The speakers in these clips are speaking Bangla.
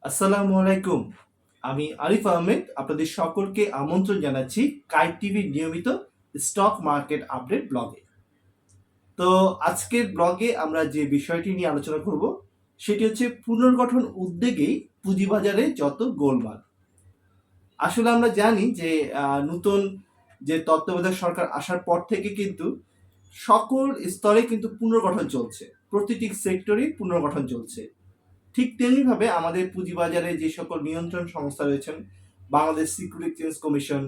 আসসালামু আলাইকুম। আমি আরিফ আহমেদ আপনাদের সকলকে আমন্ত্রণ জানাচ্ছি কাইট টিভির নিয়মিত স্টক মার্কেট আপডেট ব্লগে। তো আজকের ব্লগে আমরা যে বিষয়টি নিয়ে আলোচনা করব সেটি হচ্ছে পুনর্গঠন উদ্যোগেই পুঁজিবাজারে যত গোলমাল। আসলে আমরা জানি যে নতুন যে তত্ত্বাবধায়ক সরকার আসার পর থেকে কিন্তু সকল স্তরে কিন্তু পুনর্গঠন চলছে, প্রতিটি সেক্টরেই পুনর্গঠন চলছে। ঠিক তেমনিভাবে আমাদের পুঁজিবাজারে যে সকল নিয়ন্ত্রণ সংস্থা রয়েছেন, বাংলাদেশ সিকিউরিটি এক্সচেঞ্জ কমিশন,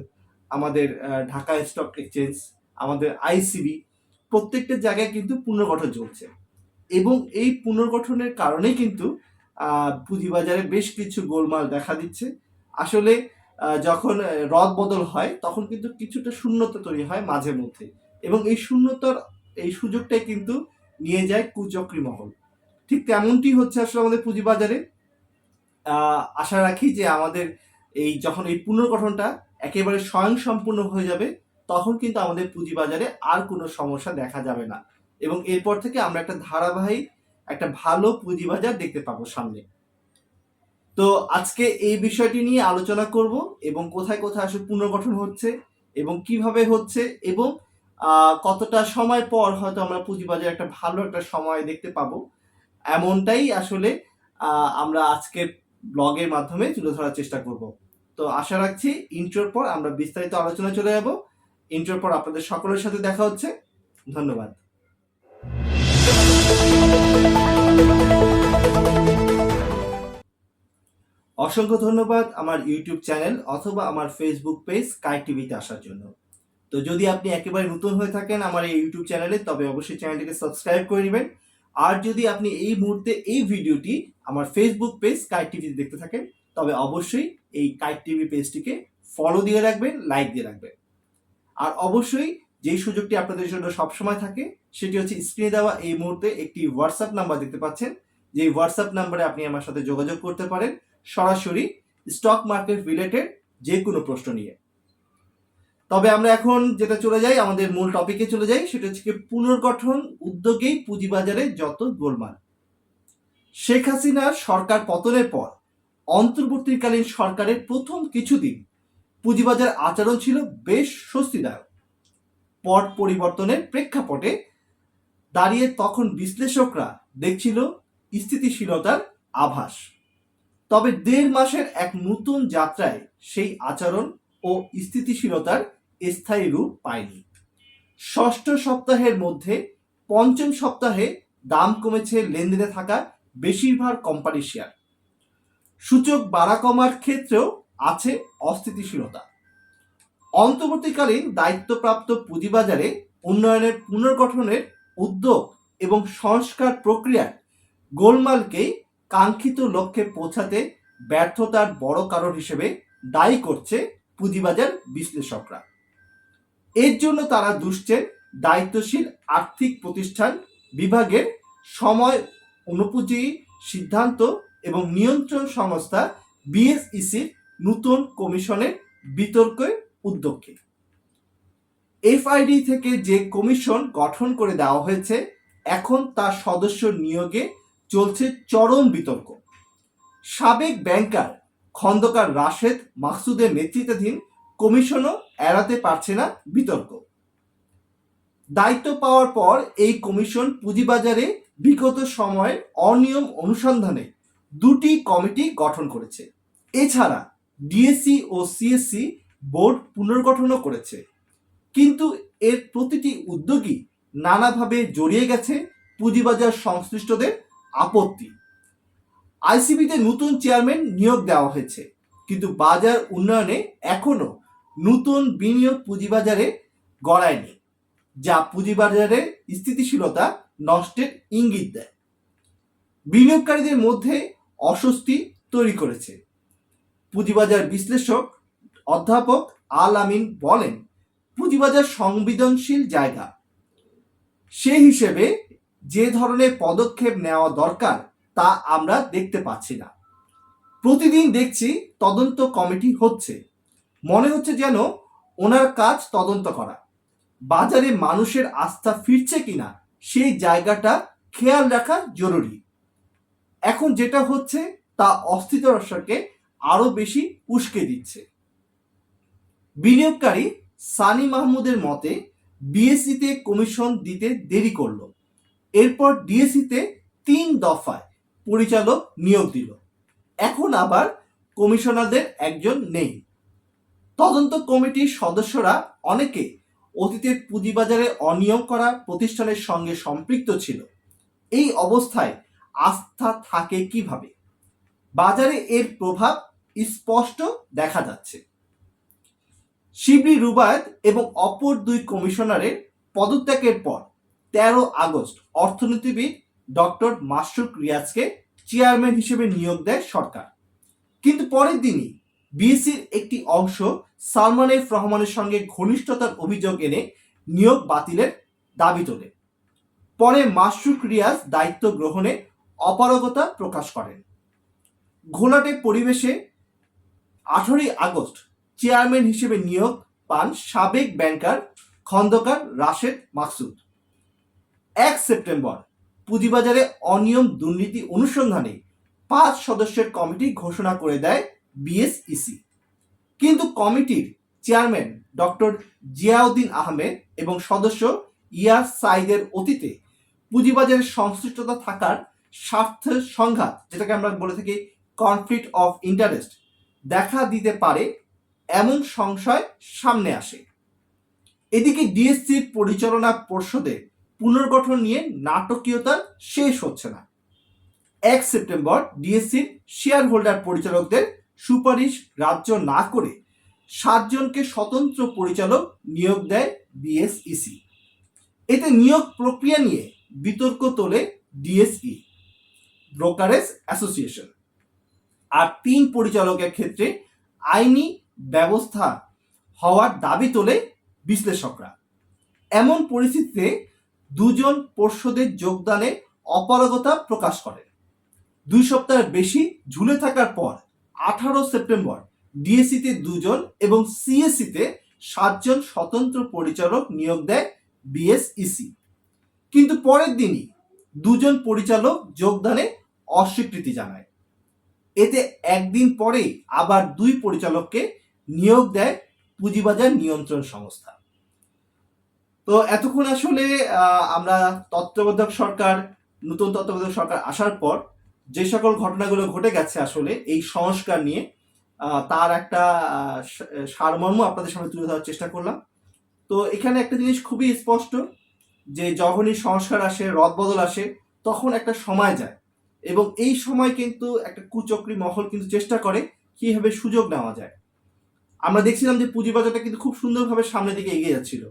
আমাদের ঢাকা স্টক এক্সচেঞ্জ, আমাদের আইসিবি, প্রত্যেকটা জায়গায় কিন্তু পুনর্গঠন চলছে এবং এই পুনর্গঠনের কারণেই কিন্তু পুঁজিবাজারে বেশ কিছু গোলমাল দেখা দিচ্ছে। আসলে যখন রদ বদল হয় তখন কিন্তু কিছুটা শূন্যতা তৈরি হয় মাঝে মধ্যে এবং এই শূন্যতার এই সুযোগটাই কিন্তু নিয়ে যায় কুচক্রী মহল। ঠিক তেমনটি হচ্ছে আসলে আমাদের পুঁজিবাজারে। আশা রাখি যে আমাদের যখন এই পুনর্গঠনটা একেবারে স্বয়ংসম্পূর্ণ হয়ে যাবে তখন কিন্তু আমাদের পুঁজিবাজারে আর কোনো সমস্যা দেখা যাবে না এবং এরপর থেকে আমরা একটা ধারাবাহিক একটা ভালো পুঁজিবাজার দেখতে পাবো সামনে। তো আজকে এই বিষয়টি নিয়ে আলোচনা করব এবং কোথায় কোথায় আসলে পুনর্গঠন হচ্ছে এবং কিভাবে হচ্ছে এবং কতটা সময় পর হয়তো আমরা পুঁজিবাজারে একটা ভালো একটা সময় দেখতে পাবো, এমনটাই আসলে আমরা আজকের ব্লগের মাধ্যমে তুলে ধরার চেষ্টা করব। তো আশা রাখছি ইন্ট্রোর পর আমরা বিস্তারিত আলোচনা চলে যাব। ইন্ট্রোর পর আপনাদের সকলের সাথে দেখা হচ্ছে। ধন্যবাদ। অসংখ্য ধন্যবাদ আমার ইউটিউব চ্যানেল অথবা আমার ফেসবুক পেজ কাইট টিভিতে আসার জন্য। তো যদি আপনি একেবারে নতুন হয়ে থাকেন আমার এই ইউটিউব চ্যানেলে, তবে অবশ্যই চ্যানেলটিকে সাবস্ক্রাইব করে নেবেন। আর যদি আপনি এই মুহূর্তে এই ভিডিওটি আমার ফেসবুক পেজ কাইট টিভিতে দেখতে থাকেন, তবে অবশ্যই এই কাইট টিভি পেজটিকে ফলো দিয়ে রাখবেন, লাইক দিয়ে রাখবেন। আর অবশ্যই যেই সুযোগটি আপনাদের জন্য সবসময় থাকে সেটি হচ্ছে স্ক্রিনে দেওয়া এই মুহূর্তে একটি হোয়াটসঅ্যাপ নাম্বার দেখতে পাচ্ছেন, যে হোয়াটসঅ্যাপ নাম্বারে আপনি আমার সাথে যোগাযোগ করতে পারেন সরাসরি স্টক মার্কেট রিলেটেড যে কোনো প্রশ্ন নিয়ে। তবে আমরা এখন যেটা চলে যাই, আমাদের মূল টপিকে চলে যাই, সেটা হচ্ছে পুনর্গঠন উদ্যোগেই পুঁজিবাজারে যত গোলমাল। শেখ হাসিনার সরকার পতনের পর অন্তর্বর্তীকালীন সরকারের প্রথম কিছুদিন পুঁজিবাজার আচরণ ছিল বেশ স্বস্তিদায়ক। পট পরিবর্তনের প্রেক্ষাপটে দাঁড়িয়ে তখন বিশ্লেষকরা দেখছিল স্থিতিশীলতার আভাস। তবে 1.5 মাসের এক নতুন যাত্রায় সেই আচরণ ও স্থিতিশীলতার স্থায়ী রূপ পায়নি। ষষ্ঠ সপ্তাহের মধ্যে পঞ্চম সপ্তাহে দাম কমেছে লেনদেনে থাকা বেশিরভাগ কোম্পানির শেয়ার। সূচক বাড়া কমার ক্ষেত্রেও আছে অস্থিতিশীলতা। অন্তর্বর্তীকালীন দায়িত্বপ্রাপ্ত পুঁজিবাজারে উন্নয়নের পুনর্গঠনের উদ্যোগ এবং সংস্কার প্রক্রিয়ার গোলমালকেই কাঙ্ক্ষিত লক্ষ্যে পৌঁছাতে ব্যর্থতার বড় কারণ হিসেবে দায়ী করছে পুঁজিবাজার বিশ্লেষকরা। এর জন্য তারা দুষছেন দায়িত্বশীল আর্থিক প্রতিষ্ঠান বিভাগের সময় অনুপযোগী সিদ্ধান্ত এবং নিয়ন্ত্রণ সংস্থা বিএসইসির নতুন কমিশনের বিতর্কের উদ্যোগকে। এফআইডি থেকে যে কমিশন গঠন করে দেওয়া হয়েছে এখন তার সদস্য নিয়োগে চলছে চরম বিতর্ক। সাবেক ব্যাংকার খন্দকার রাশেদ মাকসুদের নেতৃত্বাধীন কমিশনও এড়াতে পারছে না বিতর্ক। দায়িত্ব পাওয়ার পর এই কমিশন পুঁজিবাজারে বিগত সময়ের অনিয়ম অনুসন্ধানে 2টি কমিটি গঠন করেছে। এছাড়া ডিএসসি ও সিএসসি বোর্ড পুনর্গঠনও করেছে, কিন্তু এর প্রতিটি উদ্যোগই নানাভাবে জড়িয়ে গেছে পুঁজিবাজার সংশ্লিষ্টদের আপত্তি। আইসিবিতে নতুন চেয়ারম্যান নিয়োগ দেওয়া হয়েছে, কিন্তু বাজার উন্নয়নে এখনো নতুন বিনিয়োগ পুঁজিবাজারে গড়ায়নি, যা পুঁজিবাজারের স্থিতিশীলতা নষ্টের ইঙ্গিত দেয়। বিনিয়োগকারীদের মধ্যে অস্বস্তি তৈরি করেছে। পুঁজিবাজার বিশ্লেষক অধ্যাপক আল আমিন বলেন, পুঁজিবাজার সংবেদনশীল জায়গা, সে হিসেবে যে ধরনের পদক্ষেপ নেওয়া দরকার তা আমরা দেখতে পাচ্ছি না। প্রতিদিন দেখছি তদন্ত কমিটি হচ্ছে, মনে হচ্ছে যেন ওনার কাজ তদন্ত করা। বাজারে মানুষের আস্থা ফিরছে কিনা সেই জায়গাটা খেয়াল রাখা জরুরি। এখন যেটা হচ্ছে তা অস্থিরতাকে আরো বেশি উস্কে দিচ্ছে। বিনিয়োগকারী সানি মাহমুদের মতে বিএসসিতে কমিশন দিতে দেরি করলো, এরপর ডিএসসিতে 3 দফায় পরিচালক নিয়োগ দিল, এখন আবার কমিশনারদের একজন নেই। তদন্ত কমিটির সদস্যরা অনেকে অতীতের পুঁজিবাজারে অনিয়ম করা প্রতিষ্ঠানের সঙ্গে সম্পৃক্ত ছিল। এই অবস্থায় আস্থা থাকে কিভাবে? বাজারে এর প্রভাব স্পষ্ট দেখা যাচ্ছে। শিবলি রুবায়েত এবং অপর 2 কমিশনারের পদত্যাগের পর 13 আগস্ট অর্থনীতিবিদ ডক্টর মাশরুক রিয়াজকে চেয়ারম্যান হিসেবে নিয়োগ দেয় সরকার। কিন্তু পরের দিনই বিএসসির একটি অংশ সালমান এফ রহমানের সঙ্গে ঘনিষ্ঠতার অভিযোগ এনে নিয়োগ বাতিলের দাবি তোলে। পরে মাশরুক রিয়াজ দায়িত্ব গ্রহণে অপারগতা প্রকাশ করেন। ঘোলাটে পরিবেশে 18 আগস্ট চেয়ারম্যান হিসেবে নিয়োগ পান সাবেক ব্যাংকার খন্দকার রাশেদ মাকসুদ। 1 সেপ্টেম্বর পুঁজিবাজারে অনিয়ম দুর্নীতি অনুসন্ধানে 5 সদস্যের কমিটি ঘোষণা করে দেয় বিএসইসি। কিন্তু কমিটির চেয়ারম্যান ডক্টর জিয়াউদ্দিন আহমেদ এবং সদস্য ইয়াস সাইদের অতীতে পুঁজিবাজারে সংশ্লিষ্টতা থাকার স্বার্থের সংঘাত, যেটাকে আমরা বলে থাকি কনফ্লিক্ট অফ ইন্টারেস্ট, দেখা দিতে পারে এমন সংশয় সামনে আসে। এদিকে ডিএসসির পরিচালনা পর্ষদের পুনর্গঠন নিয়ে নাটকীয়তা শেষ হচ্ছে না। 1 সেপ্টেম্বর ডিএসসির শেয়ার হোল্ডার পরিচালকদের সুপারিশ গ্রাহ্য না করে 7 জনকে স্বতন্ত্র পরিচালক নিয়োগ দেয় বিএসইসি। এতে নিয়োগ প্রক্রিয়া নিয়ে বিতর্ক তোলে ডিএসই ব্রোকারেজ অ্যাসোসিয়েশন। আর 3 পরিচালকের ক্ষেত্রে আইনি ব্যবস্থা হওয়ার দাবি তোলে বিশ্লেষকরা। এমন পরিস্থিতিতে 2 জন পর্ষদের যোগদানে অপারগতা প্রকাশ করে। 2 সপ্তাহের বেশি ঝুলে থাকার পর 18 সেপ্টেম্বর ডিএসসিতে 2 জন এবং সিএসসিতে 7 জন স্বতন্ত্র পরিচালক নিয়োগ দেয় বিএসইসি। কিন্তু পরের দিনই 2 জন পরিচালক যোগদানে অস্বীকৃতি জানায়। এতে একদিন পরেই আবার 2 পরিচালককে নিয়োগ দেয় পুঁজিবাজার নিয়ন্ত্রণ সংস্থা। তো এতক্ষণ আসলে আমরা নতুন তত্ত্বাবধায়ক সরকার আসার পর যে সকল ঘটনাগুলো ঘটে গেছে আসলে এই সংস্কার নিয়ে, তার একটা সারমর্ম আপনাদের সামনে তুলে ধরার চেষ্টা করলাম। তো এখানে একটা জিনিস খুবই স্পষ্ট যে যখনই সংস্কার আসে, রদবদল আসে, তখন একটা সময় যায় এবং এই সময় কিন্তু একটা কুচক্রী মহল কিন্তু চেষ্টা করে কিভাবে সুযোগ নেওয়া যায়। আমরা দেখছিলাম যে পুঁজিবাজারটা কিন্তু খুব সুন্দরভাবে সামনের দিকে এগিয়ে যাচ্ছিল।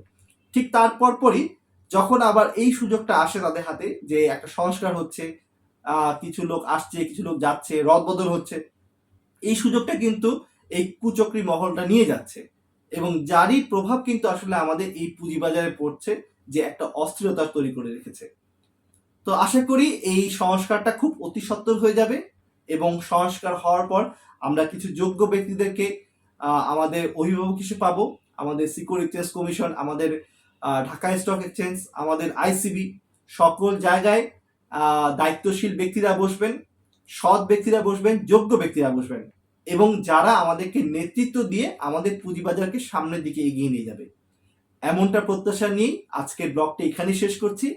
ঠিক তারপর পরই যখন আবার এই সুযোগটা আসে তাদের হাতে যে একটা সংস্কার হচ্ছে, কিছু লোক আসছে, কিছু লোক যাচ্ছে, রদবদল হচ্ছে, এই সুযোগটা কিন্তু এই কুচক্রী মহলটা নিয়ে যাচ্ছে এবং যারই প্রভাব কিন্তু আসলে আমাদের এই পুঁজিবাজারে পড়ছে, যে একটা অস্থিরতা তৈরি করে রেখেছে। তো আশা করি এই সংস্কারটা খুব অতি সত্বর হয়ে যাবে এবং সংস্কার হওয়ার পর আমরা কিছু যোগ্য ব্যক্তিদেরকে আমাদের অভিভাবক হিসেবে পাবো। আমাদের সিকিউরিটি এক্সচেঞ্জ কমিশন, আমাদের ঢাকা স্টক এক্সচেঞ্জ, আমাদের আইসিবি, সকল জায়গায় দায়িত্বশীল ব্যক্তিরা বসবেন, সৎ ব্যক্তিরা বসবেন, যোগ্য ব্যক্তিরা বসবেন এবং যারা আমাদেরকে নেতৃত্ব দিয়ে আমাদের পুঁজিবাজারকে সামনের দিকে এগিয়ে নিয়ে যাবে। এমনটা প্রত্যাশা নিয়েই আজকের ব্লগটি এখানেই শেষ করছি।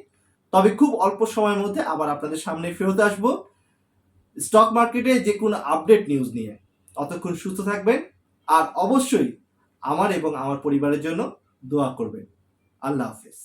তবে খুব অল্প সময়ের মধ্যে আবার আপনাদের সামনে ফেরত আসবো স্টক মার্কেটে যে কোনো আপডেট নিউজ নিয়ে। ততক্ষণ সুস্থ থাকবেন আর অবশ্যই আমার এবং আমার পরিবারের জন্য দোয়া করবেন। আল্লাহ হাফেজ।